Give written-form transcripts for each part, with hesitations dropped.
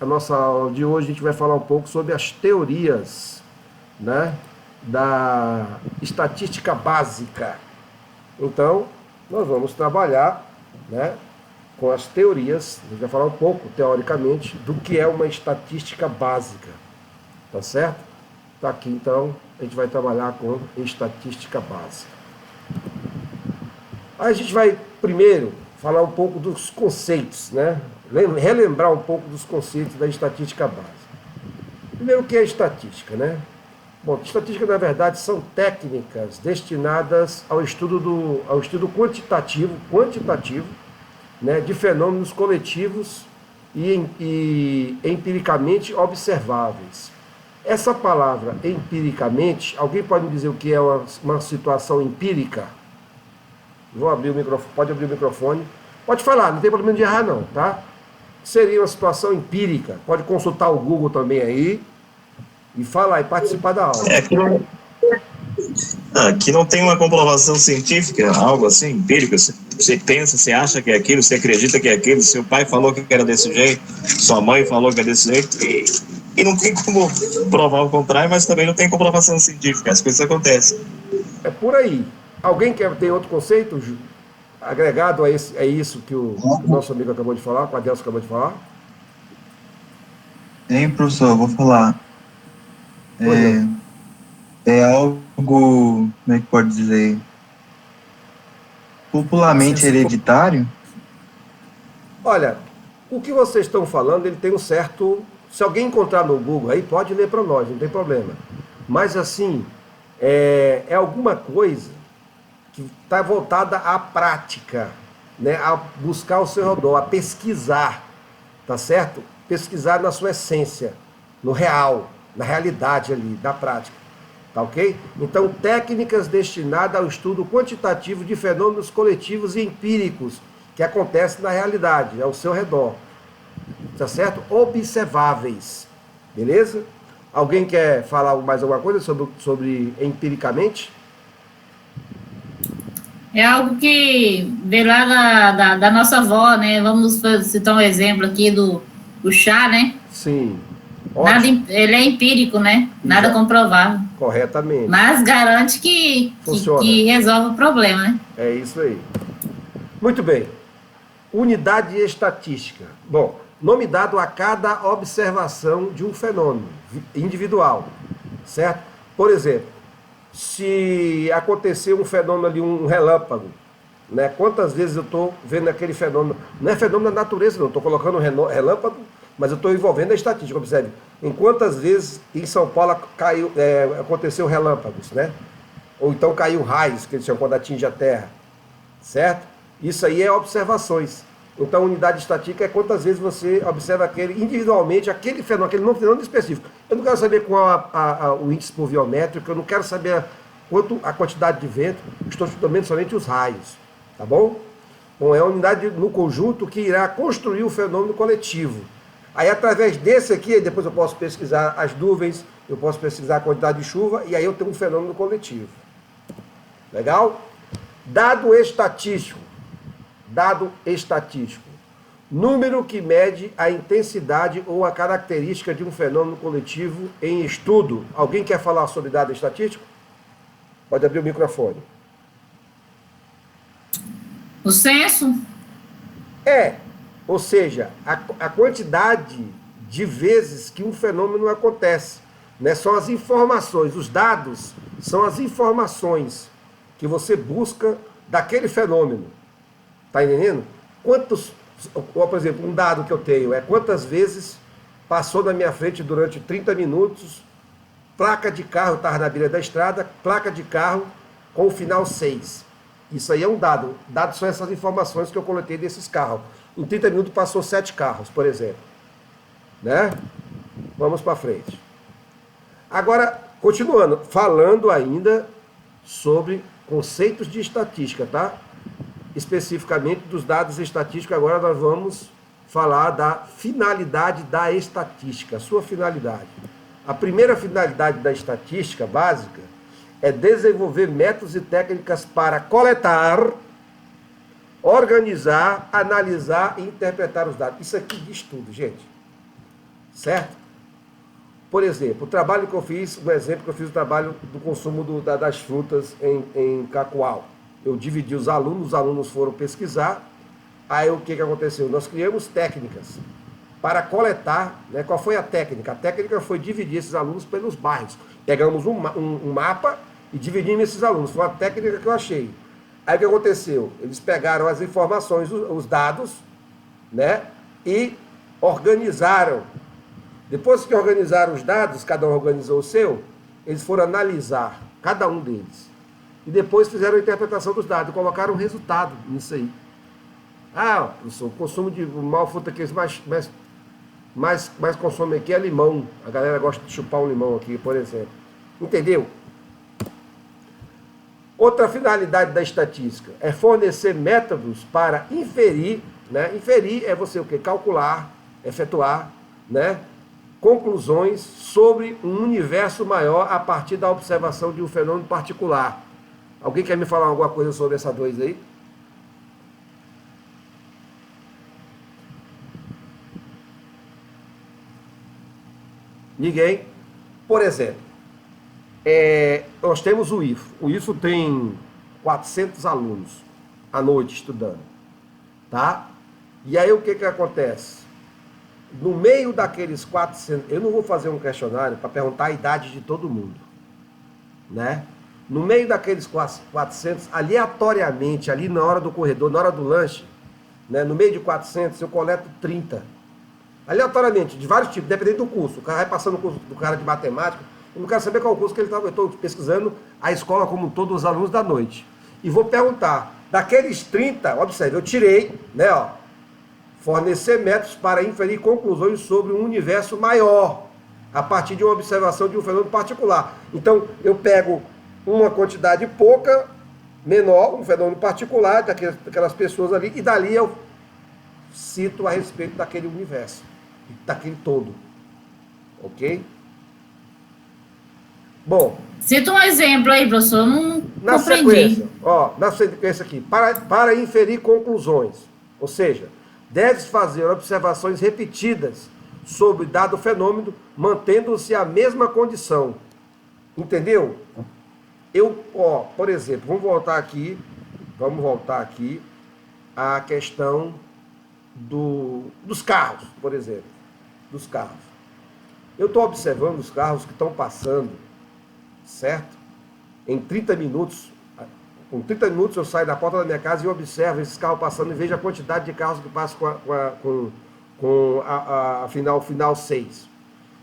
a nossa aula de hoje, a gente vai falar um pouco sobre as teorias, né, da estatística básica. Então, nós vamos trabalhar, né, com as teorias, a gente vai falar um pouco, teoricamente, do que é uma estatística básica, tá certo? Tá aqui, então, a gente vai trabalhar com estatística básica. Aí a gente vai, primeiro, falar um pouco dos conceitos, né? Relembrar um pouco dos conceitos da estatística básica. Primeiro, o que é estatística, né? Bom, estatística, na verdade, são técnicas destinadas ao estudo quantitativo, né, de fenômenos coletivos e empiricamente observáveis. Essa palavra, empiricamente, alguém pode me dizer o que é uma situação empírica? Vou abrir o microfone, pode abrir o microfone. Pode falar, não tem problema de errar não, tá? Seria uma situação empírica. Pode consultar o Google também aí e falar e participar da aula. Aqui não tem uma comprovação científica, algo assim, empírico. Você pensa, você acha que é aquilo, você acredita que é aquilo, seu pai falou que era desse jeito, sua mãe falou que é desse jeito, e não tem como provar o contrário, mas também não tem comprovação científica, as coisas acontecem. É por aí. Alguém quer ter outro conceito agregado a isso que o nosso amigo acabou de falar, o Adelson acabou de falar? Tem, professor, eu vou falar. É algo, como é que pode dizer, popularmente hereditário? Olha, o que vocês estão falando, ele tem um certo... Se alguém encontrar no Google aí, pode ler para nós, não tem problema. Mas assim, é alguma coisa que está voltada à prática, né? A buscar o seu redor, a pesquisar, tá certo? Pesquisar na sua essência, no real, na realidade ali, na prática. Tá ok? Então, técnicas destinadas ao estudo quantitativo de fenômenos coletivos e empíricos que acontecem na realidade, ao seu redor. Tá certo? Observáveis. Beleza? Alguém quer falar mais alguma coisa sobre empiricamente? É algo que veio lá da nossa avó, né? Vamos citar um exemplo aqui do chá, né? Sim. Nada, ele é empírico, né? Nada comprovado. Corretamente. Mas garante que resolve o problema, né? É isso aí. Muito bem. Unidade estatística. Bom, nome dado a cada observação de um fenômeno individual, certo? Por exemplo, se acontecer um fenômeno ali, um relâmpago, né? Quantas vezes eu estou vendo aquele fenômeno? Não é fenômeno da natureza, não. Estou colocando relâmpago, mas eu estou envolvendo a estatística. Observe, em quantas vezes em São Paulo aconteceu relâmpagos, né? Ou então caiu raios, que eles chamam quando atinge a Terra, certo? Isso aí é observações. Então, a unidade estatística é quantas vezes você observa individualmente aquele fenômeno específico. Eu não quero saber qual o índice pluviométrico, eu não quero saber a quantidade de vento, estou estudando somente os raios, tá bom? Bom, é a unidade no conjunto que irá construir o fenômeno coletivo. Aí, através desse aqui, depois eu posso pesquisar as nuvens, eu posso pesquisar a quantidade de chuva, e aí eu tenho um fenômeno coletivo. Legal? Dado estatístico. Número que mede a intensidade ou a característica de um fenômeno coletivo em estudo. Alguém quer falar sobre dado estatístico? Pode abrir o microfone. O censo? Ou seja, a quantidade de vezes que um fenômeno acontece, né? São as informações, os dados são as informações que você busca daquele fenômeno. Tá entendendo? Por exemplo, um dado que eu tenho é quantas vezes passou na minha frente durante 30 minutos, placa de carro, estava na beira da estrada, placa de carro com o final 6. Isso aí é um dado. Dados são essas informações que eu coletei desses carros. Em 30 minutos passou 7 carros, por exemplo. Né? Vamos para frente. Agora, continuando, falando ainda sobre conceitos de estatística, tá? Especificamente dos dados estatísticos, agora nós vamos falar da finalidade da estatística, a sua finalidade. A primeira finalidade da estatística básica é desenvolver métodos e técnicas para coletar, organizar, analisar e interpretar os dados. Isso aqui diz tudo, gente. certo? Por exemplo, o trabalho que eu fiz, um exemplo que eu fiz, o trabalho do consumo das frutas em Cacoal. Eu dividi os alunos foram pesquisar, aí o que aconteceu? Nós criamos técnicas para coletar, né? Qual foi a técnica? A técnica foi dividir esses alunos pelos bairros. Pegamos um mapa e dividimos esses alunos. Foi uma técnica que eu achei. Aí o que aconteceu? Eles pegaram as informações, os dados, né? E organizaram. Depois que organizaram os dados, cada um organizou o seu, eles foram analisar cada um deles. E depois fizeram a interpretação dos dados, colocaram um resultado nisso aí. Ah, professor, o consumo de mal fruta que eles mais consomem aqui é limão. A galera gosta de chupar um limão aqui, por exemplo. Entendeu? Outra finalidade da estatística é fornecer métodos para inferir, né? Inferir é você o quê? Calcular, efetuar, né? Conclusões sobre um universo maior a partir da observação de um fenômeno particular. Alguém quer me falar alguma coisa sobre essa 2 aí? Ninguém? Por exemplo, nós temos o IFO. O IFO tem 400 alunos à noite estudando, tá? E aí o que acontece? No meio daqueles 400, eu não vou fazer um questionário para perguntar a idade de todo mundo, né? No meio daqueles 400, aleatoriamente, ali na hora do corredor, na hora do lanche, né? No meio de 400, eu coleto 30. Aleatoriamente, de vários tipos, dependendo do curso. O cara vai passando o curso do cara de matemática, eu não quero saber qual é o curso que ele está. Eu estou pesquisando a escola como todos os alunos da noite. E vou perguntar, daqueles 30, observe, eu tirei, né, ó, fornecer métodos para inferir conclusões sobre um universo maior, a partir de uma observação de um fenômeno particular. Então, eu pego uma quantidade pouca, menor, um fenômeno particular daquelas pessoas ali, e dali eu cito a respeito daquele universo, daquele todo. Ok? Bom. Cita um exemplo aí, professor, eu não na compreendi. Sequência, na sequência aqui, para inferir conclusões, ou seja, deve-se fazer observações repetidas sobre dado fenômeno, mantendo-se a mesma condição. Entendeu? Por exemplo, vamos voltar aqui à questão dos carros, por exemplo. Dos carros. Eu estou observando os carros que estão passando, certo? Em 30 minutos, com 30 minutos eu saio da porta da minha casa e observo esses carros passando e vejo a quantidade de carros que passam com a final 6.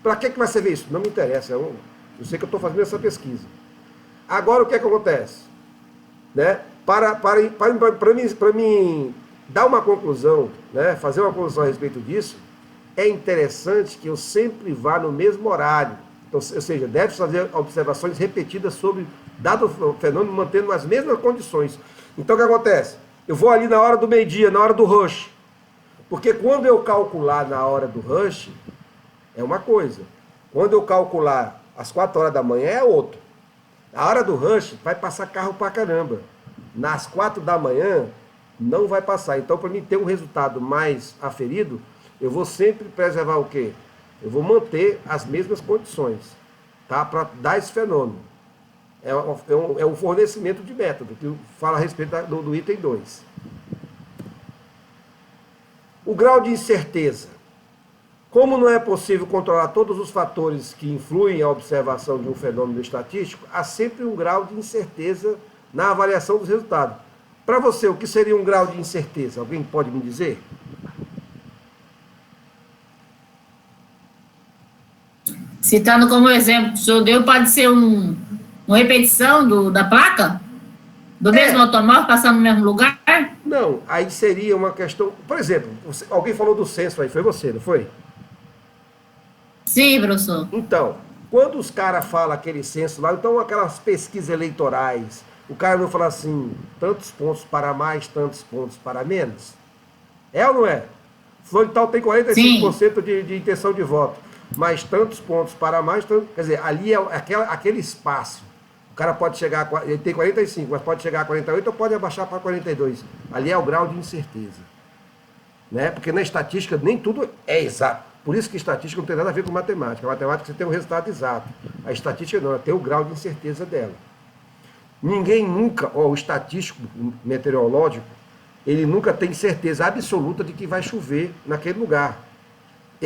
Para que vai servir isso? Não me interessa, eu sei que eu estou fazendo essa pesquisa. Agora o que acontece? Né? Para mim dar uma conclusão, né? Fazer uma conclusão a respeito disso, é interessante que eu sempre vá no mesmo horário. Então, ou seja, deve fazer observações repetidas sobre dado fenômeno, mantendo as mesmas condições. Então, o que acontece? Eu vou ali na hora do meio-dia, na hora do rush. Porque quando eu calcular na hora do rush, é uma coisa. Quando eu calcular às 4 horas da manhã, é outra. Na hora do rush, vai passar carro pra caramba. Nas 4 da manhã, não vai passar. Então, para mim ter um resultado mais aferido, eu vou sempre preservar o quê? Eu vou manter as mesmas condições, tá? Para dar esse fenômeno. É um fornecimento de método, que fala a respeito do item 2. O grau de incerteza. Como não é possível controlar todos os fatores que influem na observação de um fenômeno estatístico, há sempre um grau de incerteza na avaliação dos resultados. Para você, o que seria um grau de incerteza? Alguém pode me dizer? Citando como exemplo que o senhor deu, pode ser uma repetição da placa? Do mesmo automóvel passando no mesmo lugar? Não, aí seria uma questão... Por exemplo, alguém falou do censo aí, foi você, não foi? Sim, professor. Então, quando os caras falam aquele censo lá, então aquelas pesquisas eleitorais, o cara não fala assim, tantos pontos para mais, tantos pontos para menos? É ou não é? Fulano de tal tem 45% de intenção de voto, mas tantos pontos para mais, quer dizer, ali é aquele espaço. O cara pode chegar, ele tem 45, mas pode chegar a 48 ou pode abaixar para 42. Ali é o grau de incerteza. Né? Porque na estatística nem tudo é exato. Por isso que estatística não tem nada a ver com matemática. A matemática você tem um resultado exato. A estatística não, ela tem o grau de incerteza dela. Ninguém nunca, o estatístico meteorológico, ele nunca tem certeza absoluta de que vai chover naquele lugar.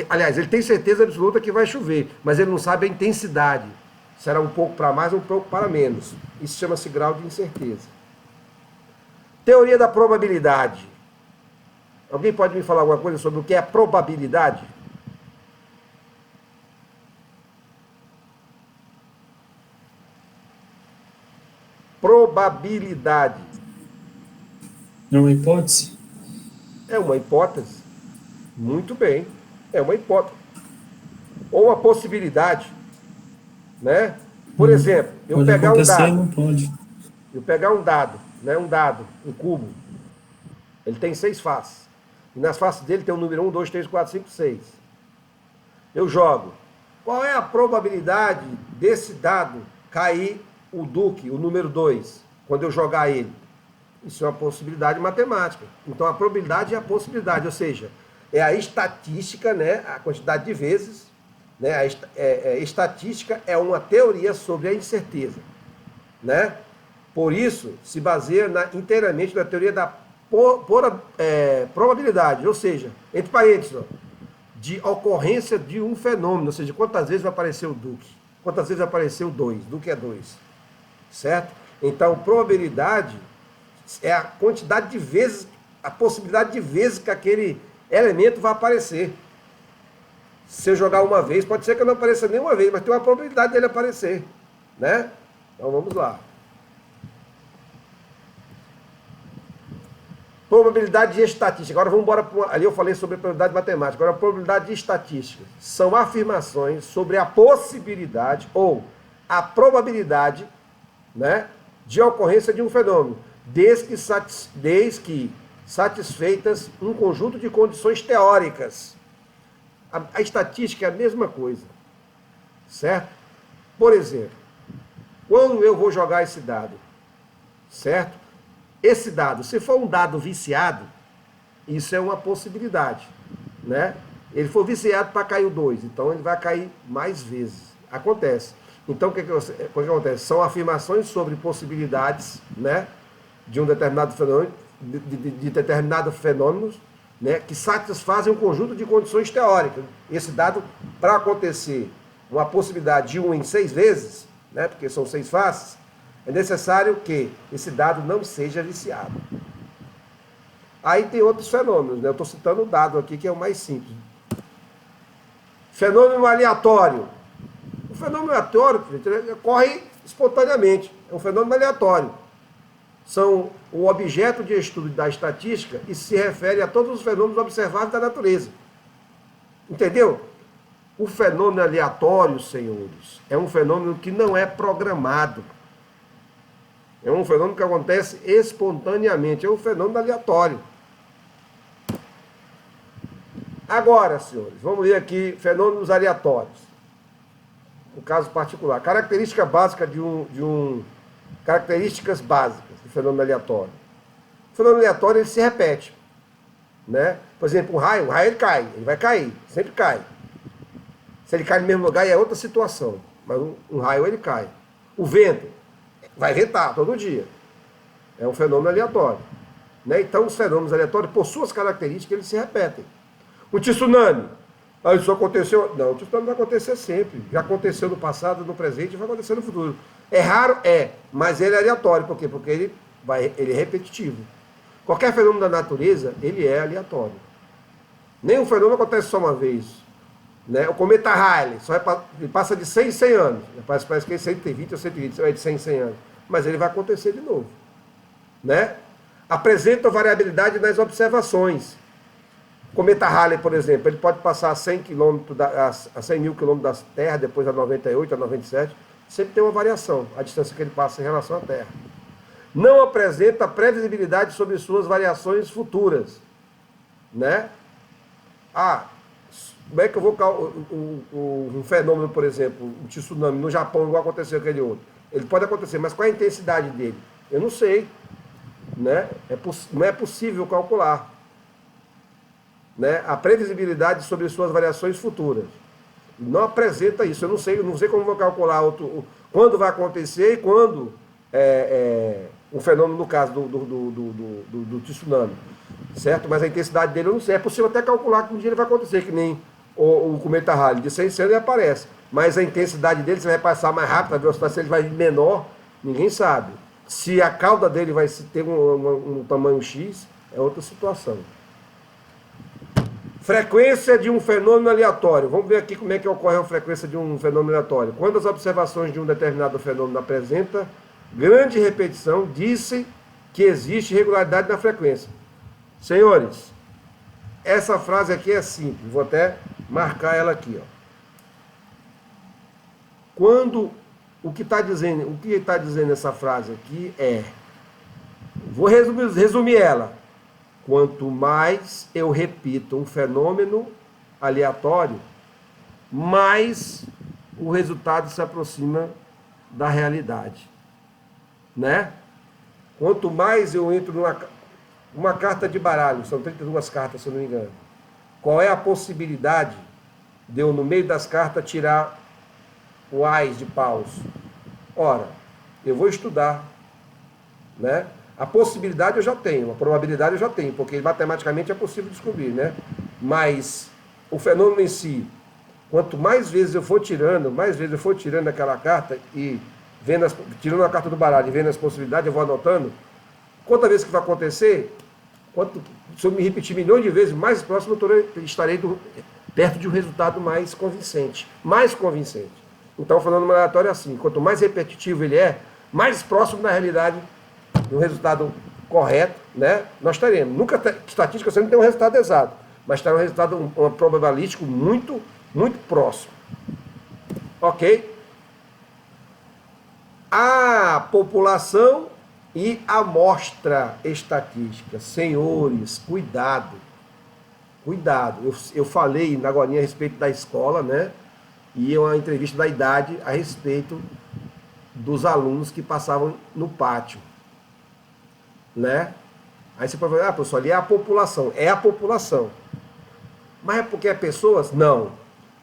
Aliás, ele tem certeza absoluta que vai chover, mas ele não sabe a intensidade. Será um pouco para mais ou um pouco para menos. Isso chama-se grau de incerteza. Teoria da probabilidade. Alguém pode me falar alguma coisa sobre o que é a probabilidade? Probabilidade. É uma hipótese? É uma hipótese. Muito bem. É uma hipótese. Ou uma possibilidade. Né? Por exemplo, eu pode pegar um acontecer, dado. não pode. Eu pegar um dado, né? Um dado, um cubo. Ele tem 6 faces. E nas faces dele tem o número 1, 2, 3, 4, 5, 6. Eu jogo. Qual é a probabilidade desse dado cair o Duque, o número 2, quando eu jogar ele? Isso é uma possibilidade matemática. Então a probabilidade é a possibilidade, ou seja, é a estatística, né? A quantidade de vezes. Né? Estatística é uma teoria sobre a incerteza. Né? Por isso, se baseia inteiramente na teoria da probabilidade, ou seja, entre parênteses, ó, de ocorrência de um fenômeno, ou seja, quantas vezes vai aparecer o Duque, quantas vezes vai aparecer o 2, Duque é 2, certo? Então, probabilidade é a quantidade de vezes, a possibilidade de vezes que aquele elemento vai aparecer. Se eu jogar uma vez, pode ser que não apareça nenhuma vez, mas tem uma probabilidade dele aparecer, né? Então, vamos lá. Probabilidade de estatística. Agora vamos embora para ali eu falei sobre a probabilidade matemática. Agora a probabilidade de estatística são afirmações sobre a possibilidade ou a probabilidade, né, de ocorrência de um fenômeno, desde que satisfeitas um conjunto de condições teóricas. A estatística é a mesma coisa, certo? Por exemplo, quando eu vou jogar esse dado, certo? Esse dado, se for um dado viciado, isso é uma possibilidade, né? Ele for viciado para cair o 2, então ele vai cair mais vezes. Acontece. Então, o que acontece? São afirmações sobre possibilidades, né, de um determinado fenômeno, de determinados fenômenos, né, que satisfazem um conjunto de condições teóricas. Esse dado, para acontecer uma possibilidade de 1 em 6 vezes, né, porque são 6 faces, é necessário que esse dado não seja viciado. Aí tem outros fenômenos, né? Eu estou citando o dado aqui que é o mais simples. Fenômeno aleatório. O fenômeno aleatório, gente, ocorre espontaneamente. É um fenômeno aleatório. São o objeto de estudo da estatística e se refere a todos os fenômenos observáveis da natureza. Entendeu? O fenômeno aleatório, senhores, é um fenômeno que não é programado. É um fenômeno que acontece espontaneamente. É um fenômeno aleatório. Agora, senhores, vamos ver aqui fenômenos aleatórios. No caso particular. Característica básica características básicas do fenômeno aleatório. O fenômeno aleatório ele se repete. Né? Por exemplo, o raio ele cai. Ele vai cair. Sempre cai. Se ele cai no mesmo lugar, é outra situação. Mas um raio ele cai. O vento vai ventar todo dia. É um fenômeno aleatório. Né? Então, os fenômenos aleatórios, por suas características, eles se repetem. O tsunami. Isso aconteceu... Não, o tsunami vai acontecer sempre. Já aconteceu no passado, no presente e vai acontecer no futuro. É raro? É. Mas ele é aleatório. Por quê? Porque ele é repetitivo. Qualquer fenômeno da natureza, ele é aleatório. Nenhum fenômeno acontece só uma vez. Né? O cometa Halley ele passa de 100 em 100 anos. Parece que é 120 ou 120, é de 100 em 100 anos. Mas ele vai acontecer de novo. Né? Apresenta variabilidade nas observações. O cometa Halley, por exemplo, ele pode passar a 100 mil quilômetros da Terra, depois a 98, a 97. Sempre tem uma variação, a distância que ele passa em relação à Terra. Não apresenta previsibilidade sobre suas variações futuras. Né? Como é que eu vou... Um fenômeno, por exemplo, um tsunami no Japão, igual aconteceu aquele outro. Ele pode acontecer, mas qual é a intensidade dele? Eu não sei. Né? Não é possível calcular. né, a previsibilidade sobre suas variações futuras. Não apresenta isso. Eu não sei como vou calcular quando vai acontecer e quando o fenômeno, no caso do tsunami, certo? Mas a intensidade dele eu não sei. É possível até calcular que um dia ele vai acontecer, que nem o cometa Halley. De 100 anos ele aparece. Mas a intensidade dele, se vai passar mais rápido, a velocidade, se ele vai menor, ninguém sabe. Se a cauda dele vai ter um tamanho X, é outra situação. Frequência de um fenômeno aleatório. Vamos ver aqui como é que ocorre a frequência de um fenômeno aleatório. Quando as observações de um determinado fenômeno apresentam grande repetição, disse que existe regularidade na frequência. Senhores, essa frase aqui é simples. Vou até marcar ela aqui, ó. Quando o que está dizendo essa frase aqui vou resumir ela. Quanto mais eu repito um fenômeno aleatório, mais o resultado se aproxima da realidade, né? Quanto mais eu entro numa carta de baralho, são 32 cartas, se eu não me engano. Qual é a possibilidade de eu, no meio das cartas, tirar o ás de paus? Ora, eu vou estudar, né? A possibilidade eu já tenho, a probabilidade eu já tenho, porque matematicamente é possível descobrir, né? Mas o fenômeno em si, quanto mais vezes eu for tirando aquela carta e tirando a carta do baralho e vendo as possibilidades, eu vou anotando, quantas vezes que vai acontecer, se eu me repetir milhões de vezes, mais próximo eu estarei perto de um resultado mais convincente. Então, o fenômeno aleatório é assim, quanto mais repetitivo ele é, mais próximo da realidade do resultado correto, né, nós teremos. Nunca, estatística sempre tem um resultado exato, mas terá um resultado probabilístico muito, muito próximo. Ok? A população e a amostra estatística. Senhores, cuidado. Cuidado. Eu falei na agorinha a respeito da escola, né, e uma entrevista da idade a respeito dos alunos que passavam no pátio, né? Aí você pode falar, professor, ali é a população. É a população. Mas é porque é pessoas? Não.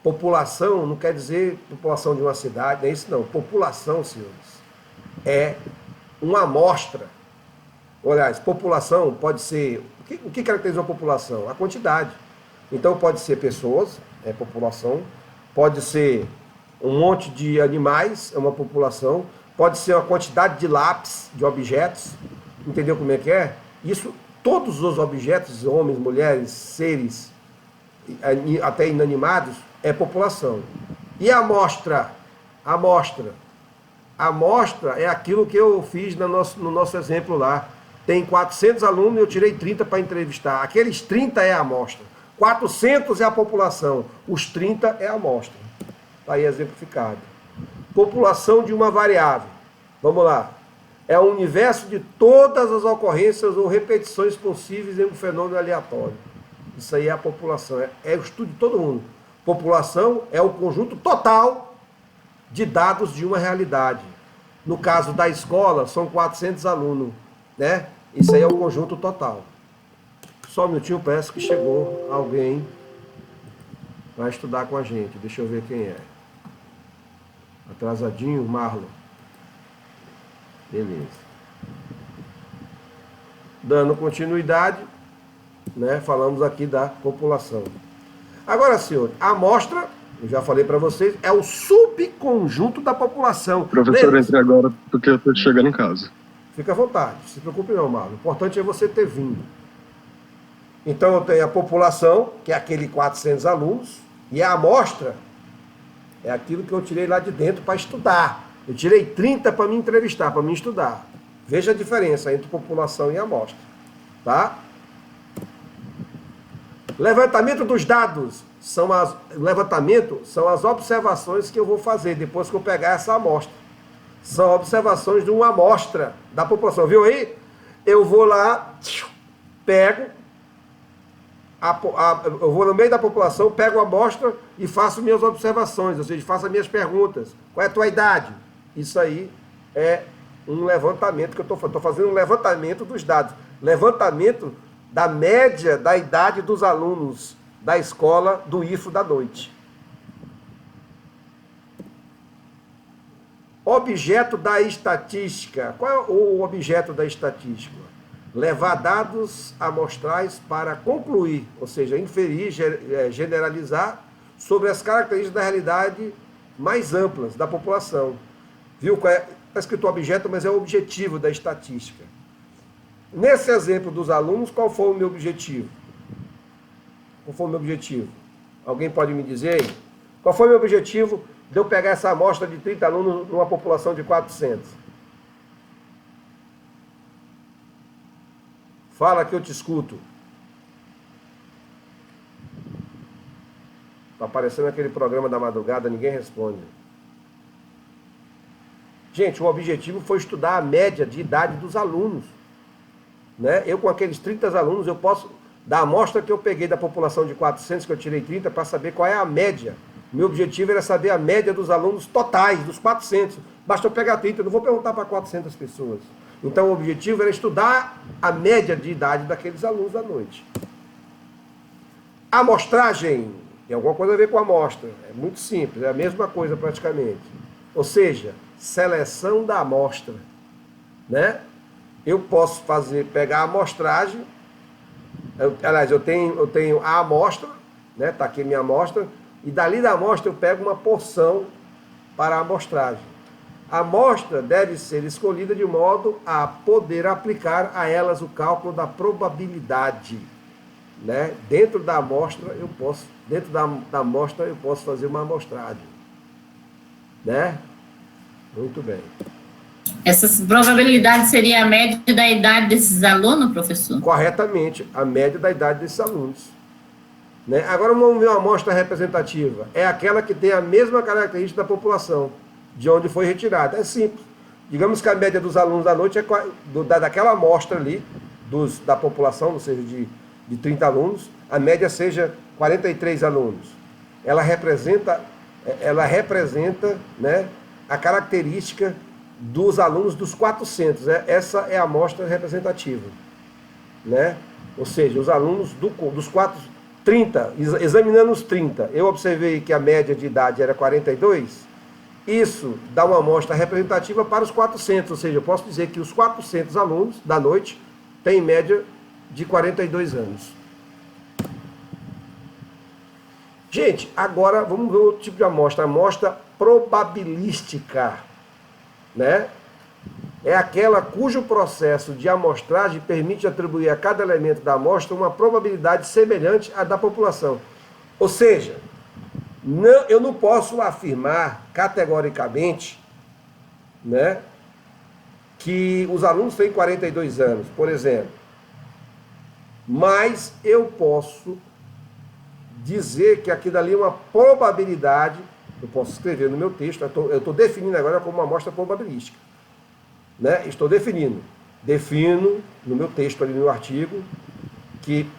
População não quer dizer população de uma cidade, não é isso não. População, senhores, é uma amostra. Aliás, população pode ser... O que caracteriza uma população? A quantidade. Então pode ser pessoas, é população. Pode ser um monte de animais, é uma população. Pode ser uma quantidade de lápis, de objetos. Entendeu como é que é? Isso, todos os objetos, homens, mulheres, seres, até inanimados, é população. E a amostra? A amostra é aquilo que eu fiz no nosso exemplo lá. Tem 400 alunos e eu tirei 30 para entrevistar. Aqueles 30 é a amostra. 400 é a população. Os 30 é a amostra. Está aí exemplificado. População de uma variável. Vamos lá. É o universo de todas as ocorrências ou repetições possíveis em um fenômeno aleatório. Isso aí é a população. É o estudo de todo mundo. População é o conjunto total de dados de uma realidade. No caso da escola, são 400 alunos, né? Isso aí é o conjunto total. Só um minutinho, parece que chegou alguém para estudar com a gente. Deixa eu ver quem é. Atrasadinho, Marlon. Beleza. Dando continuidade, né? Falamos aqui da população. Agora, senhor, a amostra, eu já falei para vocês, é o subconjunto da população. Professor, entre agora, porque eu estou chegando em casa. Fica à vontade, não se preocupe não, Marlon. O importante é você ter vindo. Então eu tenho a população, que é aquele 400 alunos, e a amostra é aquilo que eu tirei lá de dentro para estudar. Eu tirei 30 para me entrevistar, para me estudar. Veja a diferença entre população e amostra. Tá? Levantamento dos dados. Levantamento são as observações que eu vou fazer depois que eu pegar essa amostra. São observações de uma amostra da população. Viu aí? Eu vou lá, pego, eu vou no meio da população, pego a amostra e faço minhas observações, ou seja, faço as minhas perguntas. Qual é a tua idade? Isso aí é um levantamento que eu estou fazendo. Estou fazendo um levantamento dos dados. Levantamento da média da idade dos alunos da escola do IFO da noite. Objeto da estatística. Qual é o objeto da estatística? Levar dados amostrais para concluir, ou seja, inferir, generalizar sobre as características da realidade mais amplas da população. Viu? Está escrito objeto, mas é o objetivo da estatística. Nesse exemplo dos alunos, qual foi o meu objetivo? Qual foi o meu objetivo? Alguém pode me dizer aí? Qual foi o meu objetivo de eu pegar essa amostra de 30 alunos numa população de 400? Fala que eu te escuto. Está aparecendo aquele programa da madrugada, ninguém responde. Gente, o objetivo foi estudar a média de idade dos alunos. Né? Eu, com aqueles 30 alunos, eu posso, da amostra que eu peguei da população de 400, que eu tirei 30, para saber qual é a média. Meu objetivo era saber a média dos alunos totais, dos 400. Basta eu pegar 30, eu não vou perguntar para 400 pessoas. Então, o objetivo era estudar a média de idade daqueles alunos à noite. A amostragem tem alguma coisa a ver com a amostra. É muito simples, é a mesma coisa praticamente. Ou seja, seleção da amostra. Né? Eu posso pegar a amostragem, eu tenho a amostra, né? Está aqui a minha amostra, e dali da amostra eu pego uma porção para a amostragem. A amostra deve ser escolhida de modo a poder aplicar a elas o cálculo da probabilidade. Né? Dentro da amostra eu posso fazer uma amostragem. Né? Muito bem. Essas probabilidades seria a média da idade desses alunos, professor? Corretamente, a média da idade desses alunos. Né? Agora vamos ver uma amostra representativa. É aquela que tem a mesma característica da população, de onde foi retirada. É simples. Digamos que a média dos alunos da noite é daquela amostra ali, da população, ou seja, de 30 alunos, a média seja 43 alunos. Ela representa, né, a característica dos alunos dos 400. Essa é a amostra representativa. Né? Ou seja, os alunos dos 30, examinando os 30, eu observei que a média de idade era 42, isso dá uma amostra representativa para os 400, ou seja, eu posso dizer que os 400 alunos da noite têm média de 42 anos. Gente, agora vamos ver outro tipo de amostra, a amostra probabilística. Né? É aquela cujo processo de amostragem permite atribuir a cada elemento da amostra uma probabilidade semelhante à da população. Ou seja, eu não posso afirmar categoricamente, né, que os alunos têm 42 anos, por exemplo. Mas eu posso dizer que aquilo ali é uma probabilidade. Eu posso escrever no meu texto, eu estou definindo agora como uma amostra probabilística. Né? Defino no meu texto ali no artigo, que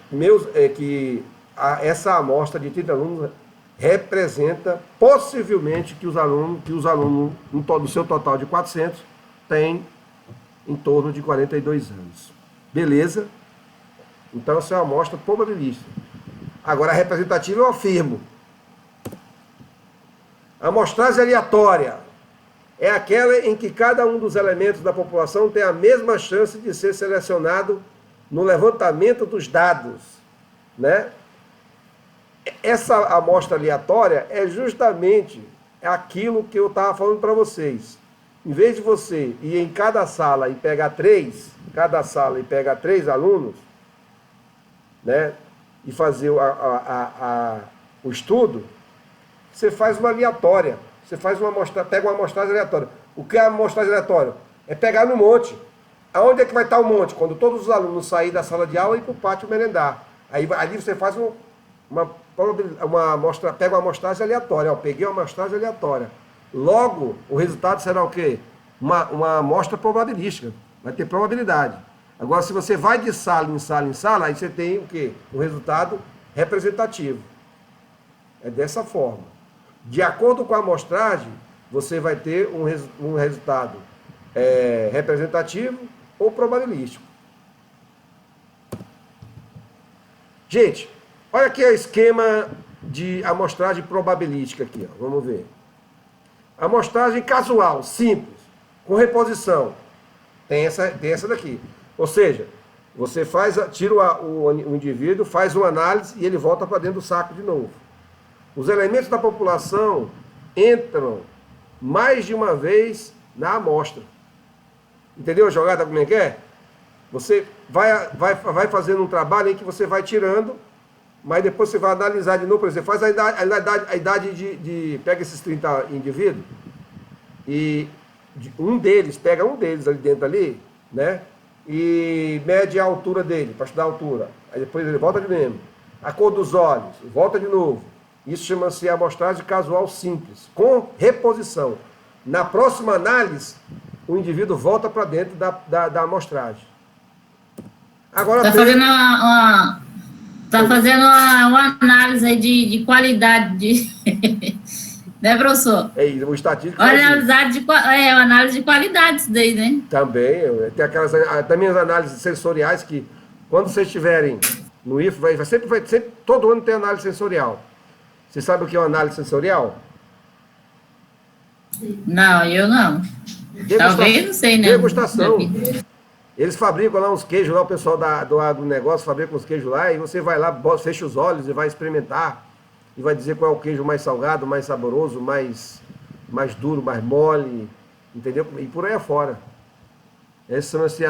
essa amostra de 30 alunos representa possivelmente que os alunos no seu total de 400, têm em torno de 42 anos. Beleza? Então, essa é uma amostra probabilística. Agora, a representativa eu afirmo. A amostragem aleatória é aquela em que cada um dos elementos da população tem a mesma chance de ser selecionado no levantamento dos dados. Né? Essa amostra aleatória é justamente aquilo que eu estava falando para vocês. Em vez de você ir em cada sala e pegar três alunos, né, e fazer o estudo, você faz uma aleatória. Você pega uma amostragem aleatória. O que é a amostragem aleatória? É pegar no monte. Aonde é que vai estar o monte? Quando todos os alunos saírem da sala de aula e ir para o pátio merendar. Aí ali você faz pega uma amostragem aleatória. Peguei uma amostragem aleatória. Logo, o resultado será o quê? Uma amostra probabilística. Vai ter probabilidade. Agora, se você vai de sala em sala em sala, aí você tem o quê? Um resultado representativo. É dessa forma. De acordo com a amostragem, você vai ter um resultado representativo ou probabilístico. Gente, olha aqui o esquema de amostragem probabilística aqui, ó. Vamos ver. Amostragem casual, simples, com reposição. Tem essa daqui. Ou seja, você tira o indivíduo, faz uma análise e ele volta para dentro do saco de novo. Os elementos da população entram mais de uma vez na amostra. Entendeu a jogada como é que é? Você vai fazendo um trabalho em que você vai tirando, mas depois você vai analisar de novo. Por exemplo, faz a idade pega esses 30 indivíduos e pega um deles ali dentro ali, né? E mede a altura dele, para estudar a altura. Aí depois ele volta de novo. A cor dos olhos, volta de novo. Isso chama-se amostragem casual simples, com reposição. Na próxima análise, o indivíduo volta para dentro da amostragem. Agora Está fazendo uma análise aí de qualidade, né, professor? O estatístico... Uma análise de qualidade isso daí, né? Também, tem também as análises sensoriais que, quando vocês estiverem no IF, sempre, todo ano tem análise sensorial. Você sabe o que é uma análise sensorial? Não, eu não. Talvez, não sei, né? Degustação. Eles fabricam lá uns queijos, lá o pessoal do agronegócio fabrica uns queijos lá, e você vai lá, fecha os olhos e vai experimentar, e vai dizer qual é o queijo mais salgado, mais saboroso, mais duro, mais mole, entendeu? E por aí afora. Essa chama-se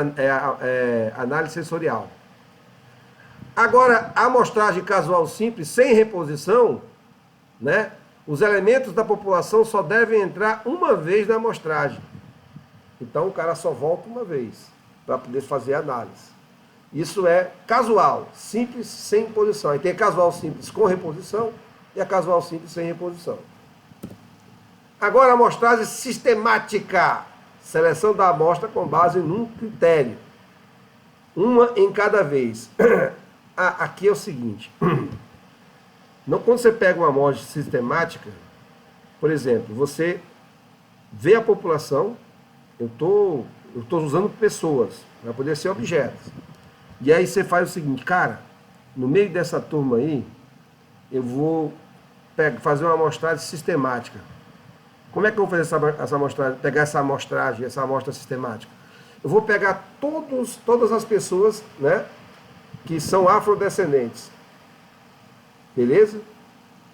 análise sensorial. Agora, a amostragem casual simples, sem reposição, né? Os elementos da população só devem entrar uma vez na amostragem. Então, o cara só volta uma vez para poder fazer a análise. Isso é casual, simples, sem reposição. Aí tem a casual simples com reposição e a casual simples sem reposição. Agora, a amostragem sistemática. Seleção da amostra com base num critério. Uma em cada vez. Aqui é o seguinte. Quando você pega uma amostra sistemática, por exemplo, você vê a população, eu estou usando pessoas, para poder ser objetos. E aí você faz o seguinte, cara, no meio dessa turma aí, eu vou fazer uma amostragem sistemática. Como é que eu vou fazer essa amostragem, pegar essa amostragem, essa amostra sistemática? Eu vou pegar todas as pessoas, né, que são afrodescendentes. Beleza?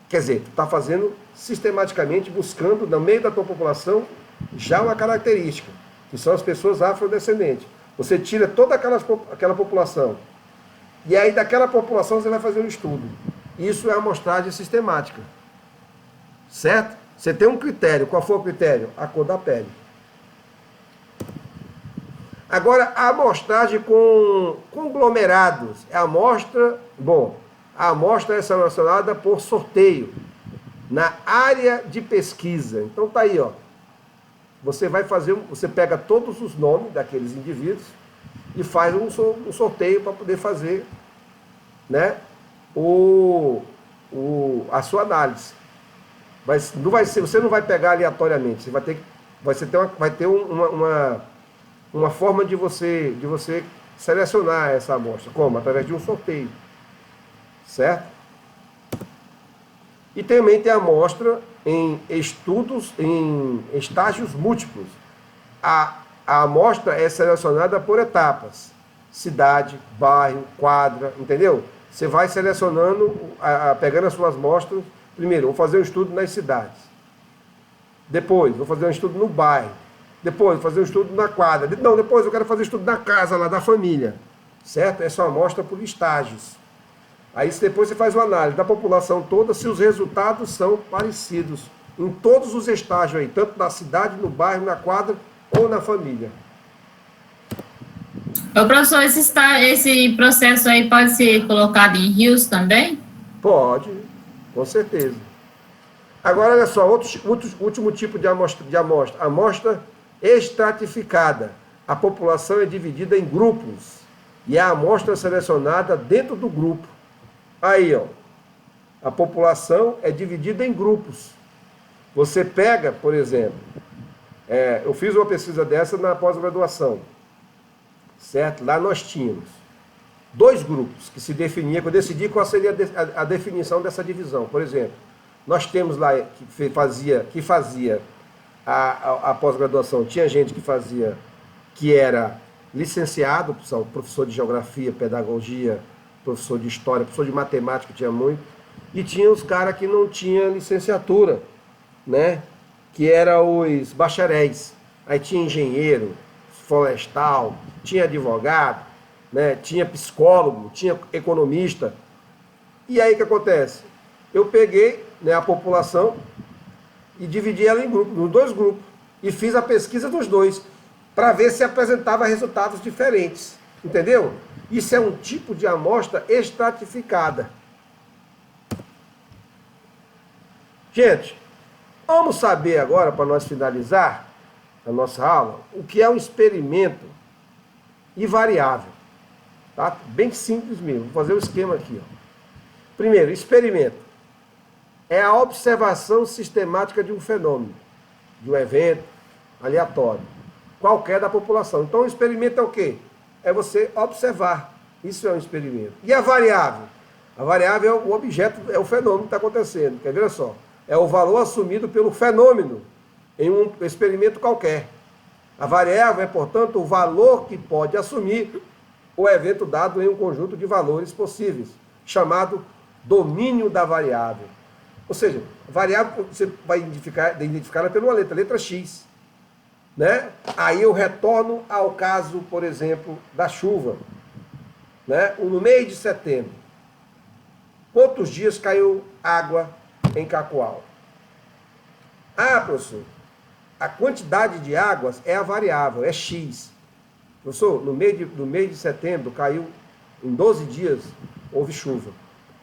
Quer dizer, tu está fazendo sistematicamente, buscando no meio da tua população já uma característica, que são as pessoas afrodescendentes. Você tira toda aquela população. E aí daquela população você vai fazer um estudo. Isso é amostragem sistemática. Certo? Você tem um critério. Qual foi o critério? A cor da pele. Agora, a amostragem com conglomerados. A amostra é selecionada por sorteio na área de pesquisa. Então tá aí, ó. Você pega todos os nomes daqueles indivíduos e faz um sorteio para poder fazer, né, a sua análise. Mas você não vai pegar aleatoriamente. Você vai ter uma forma de você selecionar essa amostra. Como? Através de um sorteio. Certo? E também tem a amostra em estudos, em estágios múltiplos. A amostra é selecionada por etapas. Cidade, bairro, quadra, entendeu? Você vai selecionando, pegando as suas amostras. Primeiro, vou fazer um estudo nas cidades. Depois, vou fazer um estudo no bairro. Depois, vou fazer um estudo na quadra. Não, depois eu quero fazer um estudo na casa, lá da família. Certo? Essa é uma amostra por estágios. Aí depois você faz uma análise da população toda, se os resultados são parecidos em todos os estágios aí, tanto na cidade, no bairro, na quadra ou na família. Ô, professor, esse processo aí pode ser colocado em rios também? Pode, com certeza. Agora, olha só, último tipo de amostra. Amostra estratificada. A população é dividida em grupos e a amostra é selecionada dentro do grupo. Aí, ó, a população é dividida em grupos. Você pega, por exemplo, eu fiz uma pesquisa dessa na pós-graduação, certo? Lá nós tínhamos dois grupos que se definiam, que eu decidi qual seria a definição dessa divisão. Por exemplo, nós temos lá que fazia a pós-graduação, tinha gente que fazia, que era licenciado, professor de geografia, pedagogia, professor de história, professor de matemática, tinha muito, e tinha os caras que não tinham licenciatura, né? Que eram os bacharéis. Aí tinha engenheiro, florestal, tinha advogado, né? Tinha psicólogo, tinha economista. E aí o que acontece? Eu peguei, né, a população e dividi ela em grupos, nos dois grupos, e fiz a pesquisa dos dois, para ver se apresentava resultados diferentes. Entendeu? Isso é um tipo de amostra estratificada. Gente, vamos saber agora, para nós finalizar a nossa aula, o que é um experimento e variável. Tá? Bem simples mesmo. Vou fazer um esquema aqui. Ó. Primeiro, experimento. É a observação sistemática de um fenômeno, de um evento aleatório, qualquer da população. Então, o experimento é o quê? É você observar. Isso é um experimento. E a variável? A variável é o objeto, é o fenômeno que está acontecendo. Quer ver só? É o valor assumido pelo fenômeno em um experimento qualquer. A variável é, portanto, o valor que pode assumir o evento dado em um conjunto de valores possíveis, chamado domínio da variável. Ou seja, a variável você vai identificá-la pela letra X. Né? Aí eu retorno ao caso, por exemplo, da chuva. Né? No mês de setembro, quantos dias caiu água em Cacoal? Ah, professor, a quantidade de águas é a variável, é X. Professor, no mês de setembro caiu, em 12 dias, houve chuva.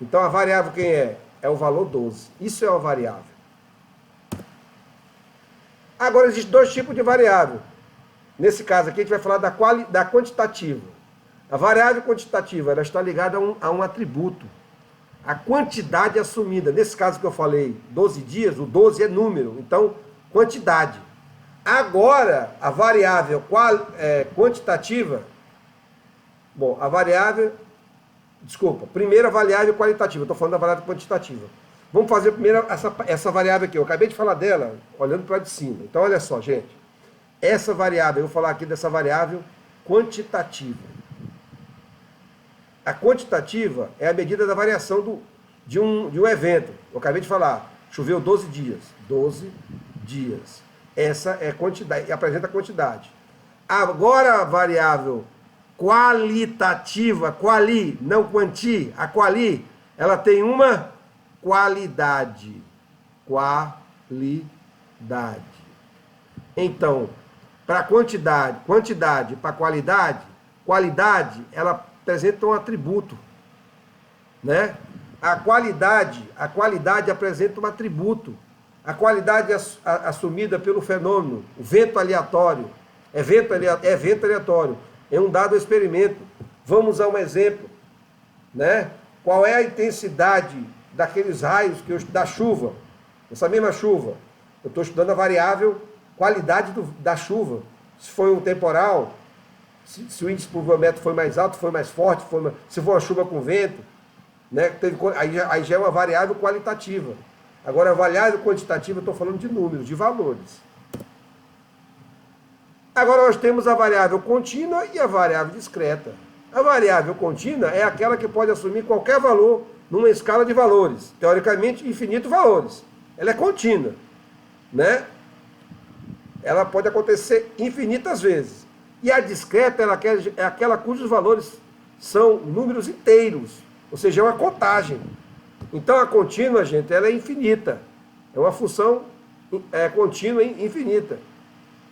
Então a variável quem é? É o valor 12. Isso é uma variável. Agora, existem dois tipos de variável. Nesse caso aqui, a gente vai falar da quantitativa. A variável quantitativa, ela está ligada a um atributo. A quantidade assumida. Nesse caso que eu falei, 12 dias, o 12 é número. Então, quantidade. Agora, a variável quantitativa... Bom, a variável... Desculpa. Primeiro, a variável qualitativa. Estou falando da variável quantitativa. Vamos fazer primeiro essa variável aqui. Eu acabei de falar dela, olhando para de cima. Então, olha só, gente. Essa variável, eu vou falar aqui dessa variável quantitativa. A quantitativa é a medida da variação de um evento. Eu acabei de falar, choveu 12 dias. 12 dias. Essa é quantidade, apresenta quantidade. Agora a variável qualitativa, quali, não quanti, a quali, ela tem uma qualidade. Qualidade. Então, para quantidade para qualidade, ela apresenta um atributo, né? A qualidade apresenta um atributo. A qualidade assumida pelo fenômeno, o vento aleatório, evento aleatório, é um dado experimento. Vamos a um exemplo, né? Qual é a intensidade daqueles raios da chuva? Essa mesma chuva, eu estou estudando a variável qualidade da chuva. Se foi um temporal, se o índice pluviométrico foi mais alto, foi mais forte, se for uma chuva com vento, né? Aí já é uma variável qualitativa. Agora, a variável quantitativa, eu estou falando de números, de valores. Agora, nós temos a variável contínua e a variável discreta. A variável contínua é aquela que pode assumir qualquer valor numa escala de valores. Teoricamente, infinitos valores. Ela é contínua, né? Ela pode acontecer infinitas vezes. E a discreta é aquela cujos valores são números inteiros, ou seja, é uma contagem. Então a contínua, gente, ela é infinita. É uma função contínua e infinita.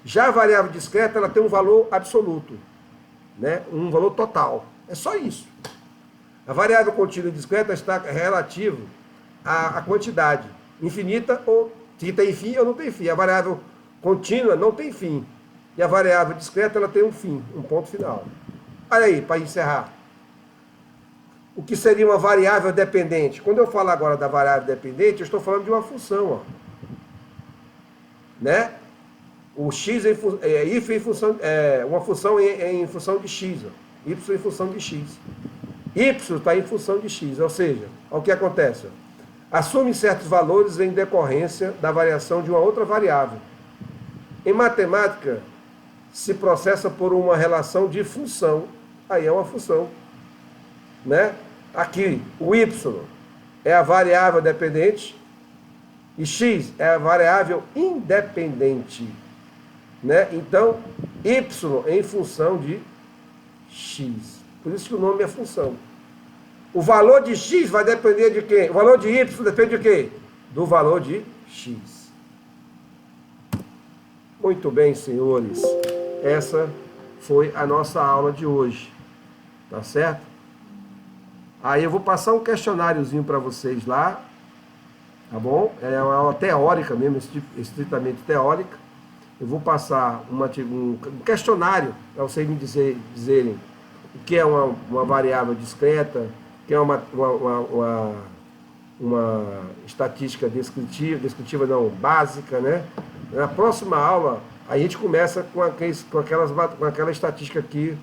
Já a variável discreta, ela tem um valor absoluto, né? Um valor total. É só isso. A variável contínua e discreta está relativa à quantidade. Infinita, ou se tem fim ou não tem fim. A variável contínua não tem fim. E a variável discreta, ela tem um fim, um ponto final. Olha aí, para encerrar. O que seria uma variável dependente? Quando eu falo agora da variável dependente, eu estou falando de uma função, ó. Né? O x if em função, uma função em função de x, ó. Y em função de x. Y está em função de X, ou seja, o que acontece? Assume certos valores em decorrência da variação de uma outra variável. Em matemática, se processa por uma relação de função, aí é uma função, né? Aqui, o Y é a variável dependente e X é a variável independente, né? Então, Y em função de X. Por isso que o nome é função. O valor de X vai depender de quem? O valor de Y depende de quê? Do valor de X. Muito bem, senhores. Essa foi a nossa aula de hoje. Tá certo? Aí eu vou passar um questionáriozinho para vocês lá. Tá bom? É uma aula teórica mesmo, estritamente teórica. Eu vou passar um questionário para vocês me dizerem o que é uma variável discreta, o que é uma estatística descritiva não, básica, né? Na próxima aula, a gente começa com aquela estatística que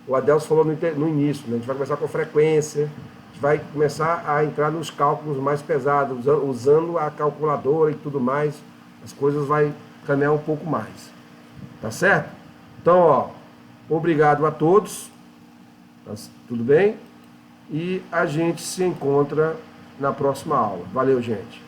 o Adelso falou no início, né? A gente vai começar com frequência, a gente vai começar a entrar nos cálculos mais pesados, usando a calculadora e tudo mais, as coisas vai caminhar um pouco mais. Tá certo? Então, ó, obrigado a todos. Tudo bem? E a gente se encontra na próxima aula. Valeu, gente.